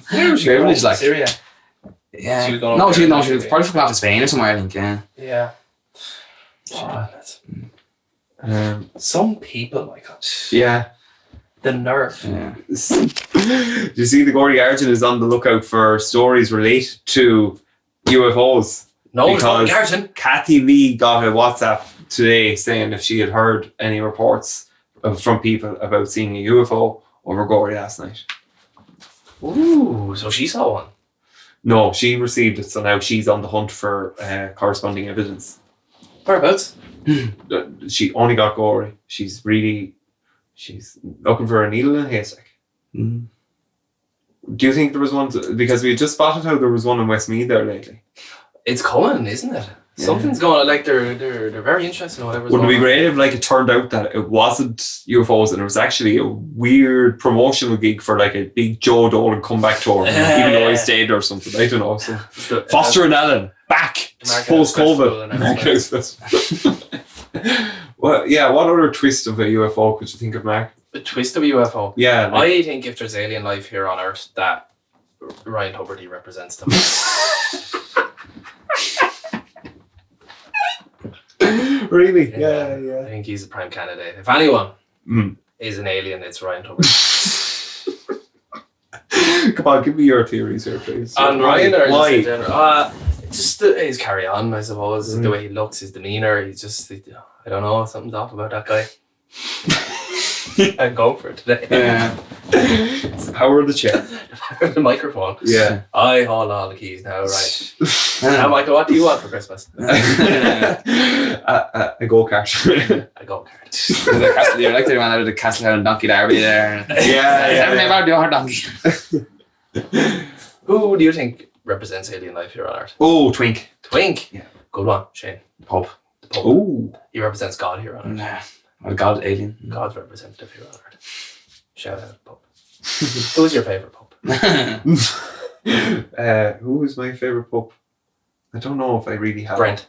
privileged, like Syria. Yeah. She was probably fucking off to Spain or somewhere, I think, yeah. Yeah. Oh, some people, my God. Yeah. The nerve. Yeah. Do you see the Gordy Argent is on the lookout for stories related to UFOs? No, because Argent. Kathy Lee got a WhatsApp today saying if she had heard any reports from people about seeing a UFO over Gordy last night. Ooh, so she saw one? No, she received it, so now she's on the hunt for corresponding evidence. Whereabouts? She only got Gordy. She's looking for a needle in a haystack. Mm. Do you think there was one? Because we just spotted how there was one in Westmeath there lately. It's coming, isn't it? Yeah. Something's going on. Like they're very interested in whatever's Wouldn't going it be great if like it turned out that it wasn't UFOs and it was actually a weird promotional gig for like a big Joe Dolan comeback tour, even though he's dead or something. I don't know. So Foster and Allen back post COVID. Well, yeah. What other twist of a UFO could you think of, Mark? A twist of a UFO? Yeah. Like, I think if there's alien life here on Earth, that Ryan Hubbard represents them. Really? Yeah. I think he's a prime candidate. If anyone is an alien, it's Ryan Hubbard. Come on, give me your theories here, please. On Ryan or why? Just in general? Just his carry on, I suppose. The way he looks, his demeanour. He's just, I don't know, something's off about that guy. I'm going for it today. Yeah. It's the power of the chair. The power of the microphone. Yeah. I hold all the keys now, right? Now, Michael, what do you want for Christmas? A go-kart. A go-kart. You're like the man out of the Castletown Donkey Derby there. Yeah. Never your donkey. Who do you think represents alien life here on Earth? Oh, Twink. Twink? Yeah. Good one, Shane. Pope. The Pope. Oh. He represents God here on Earth. Nah. Or God, alien. God's representative here on Earth. Shout out, Pope. Who's your favourite Pope? Who is my favourite Pope? I don't know if I really have. Brent.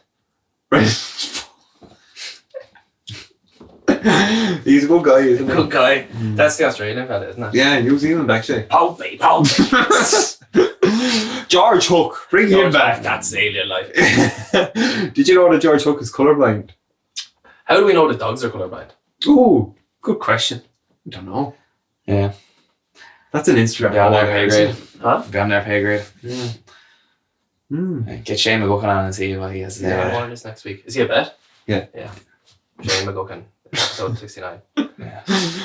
He's a good guy, isn't he? Good guy. That's the Australian fella, isn't it? Yeah, New Zealand actually. Pope. George Hook. Bring him back. That's alien life. Did you know that George Hook is colourblind? How do we know that dogs are colourblind? Oh, good question. I don't know. Yeah. That's an Instagram. Beyond their pay grade. Huh? Beyond their pay grade. Yeah. Get Shane McGuckin on and see what he has to say. Yeah, more this next week. Is he a vet? Yeah. Shane McGuckin, episode 69. Yeah.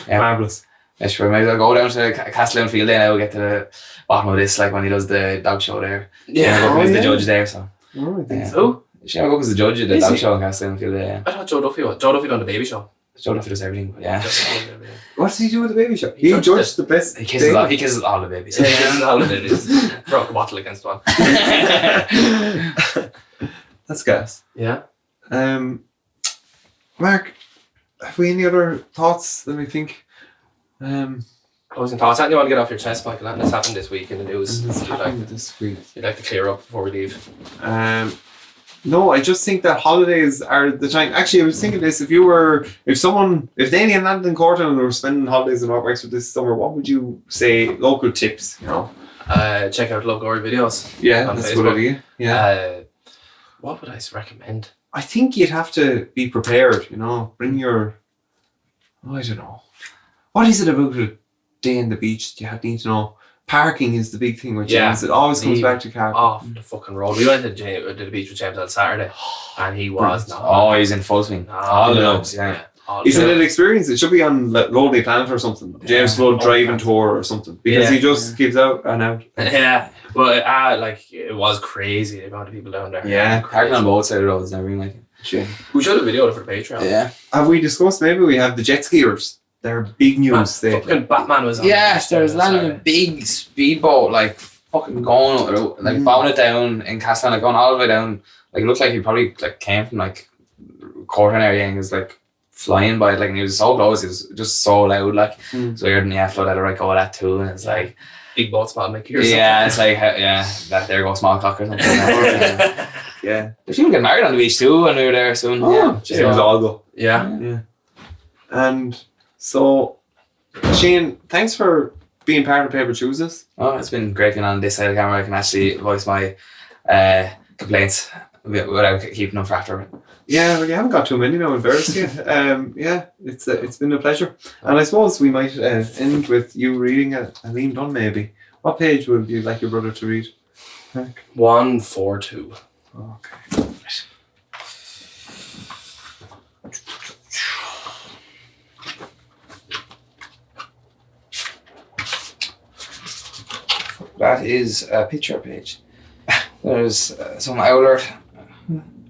Marvellous. Yeah, sure. Maybe I'll go down to Castletown Field then I'll get to the bottom of this, like when he does the dog show there. Yeah. He's the judge there, so. Oh, I think so. Who? Shane McGuckin's the judge of the dog show in Castletown Field there. I thought Joe Duffy was. Joe Duffy done the baby show. Joe Duffy does everything, but yeah. What does he do with the baby show? He judged the best. He kisses all the babies. Yeah, he kisses all the babies. Broke a bottle against one. That's gas. Yeah. Mark, have we any other thoughts? Let me think. Closing thoughts. Anything you want to get off your chest, Michael? Anything that's happened this week in the news? This week. You'd like to clear up before we leave? No, I just think that holidays are the time. Actually, I was thinking this: if Danny and landed in Corton were spending holidays in Wexford this summer, what would you say? Local tips, you know? Check out Love Glory videos. Yeah, that's a good idea. Yeah. What would I recommend? I think you'd have to be prepared. You know, bring your. Oh, I don't know. what is it about a day in the beach that you need to know? Parking is the big thing with James. It always comes back to car. Off the fucking road. We went to the beach with James on Saturday, and he was not. Oh, he's in full swing. All the loves, Isn't it an experience? It should be on Lonely Planet or something. James Flood driving tour or something, because he just gives out and out. Yeah, but like it was crazy the amount of people down there. Yeah, parking on both sides of the road is never been like it. Shit. We should have videoed it for the Patreon. Yeah. Have we discussed? Maybe we have the jet skiers. They're big news. Fucking Batman was on. Yes, there was landing a big speedboat, like fucking going, like bowing it down in Castletown, like going all the way down. Like it looked like he probably like came from like Corton area and was like flying by it, like, and he was so close. It was just so loud, like. So you're in the flood had to right go with that too, and it's like big boat spot Mickey or something. Yeah, it's like that there goes small cock or something. Yeah. There's people getting married on the beach too when we were there soon. Oh, yeah, it was all go. Yeah. And so, Shane, thanks for being part of Paper Chooses. Oh, it's been great being on this side of the camera. I can actually voice my complaints without keeping them for after. Yeah, well, you haven't got too many now, in fairness. Yeah, it's been a pleasure. And I suppose we might end with you reading a Liam Dunn, maybe. What page would you like your brother to read? 142. Okay. That is a picture page. There's some Oulart,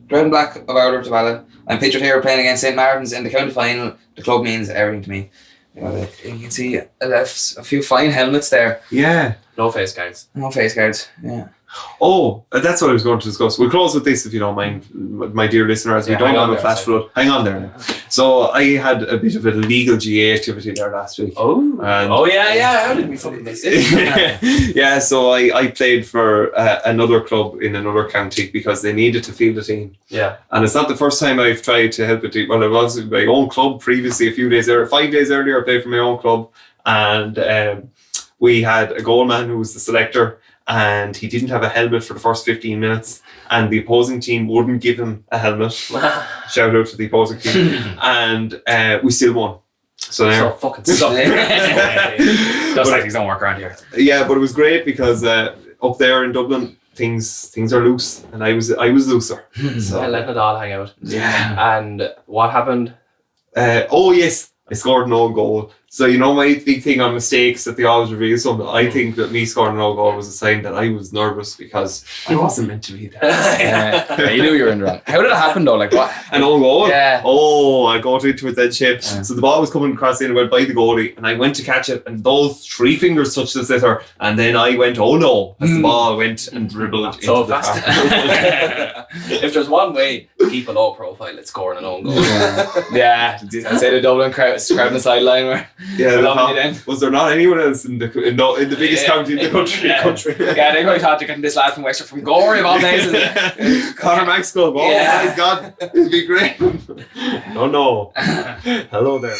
red and black of Oulart to Ballad. I'm pictured here playing against St. Martin's in the county final. The club means everything to me. You can see a few fine helmets there. Yeah. No face guards. No face guards, yeah. Oh, that's what I was going to discuss. We'll close with this if you don't mind, my dear listener, as we don't have a flash flood. Hang on there now. So I had a bit of a legal GA activity there last week. Oh, how did we fucking miss it? Yeah, so I played for another club in another county because they needed to field a team. Yeah. And it's not the first time I've tried to help a team. Well, it was my own club previously 5 days earlier I played for my own club, and we had a goalman who was the selector, and he didn't have a helmet for the first 15 minutes, and the opposing team wouldn't give him a helmet. Shout out to the opposing team. And we still won. So now fucking suck. Those tactics don't work around here. Yeah, but it was great because up there in Dublin things are loose, and I was looser. So letting it all hang out. Yeah. And what happened? Yes, I scored an own goal. So you know my big thing on mistakes that they always reveal something. I think that me scoring an own goal was a sign that I was nervous because I wasn't meant to be there. You knew you were in the wrong. How did it happen though? Like what? An own goal? Yeah. Oh, I got into it then shape. Yeah. So the ball was coming across the end, went by the goalie, and I went to catch it, and those 3 fingers touched the sitter, and then I went, oh no, as the ball went and dribbled so into fast. If there's one way to keep a low profile, it's scoring an own goal. Yeah. I'd say the Dublin crowd on the sideline where was there not anyone else in the biggest county in the country? Yeah, they probably thought they're getting this lad from Wexford from Gorey of all places. Conor Maxwell. Oh my God, it'd be great. No. Hello there.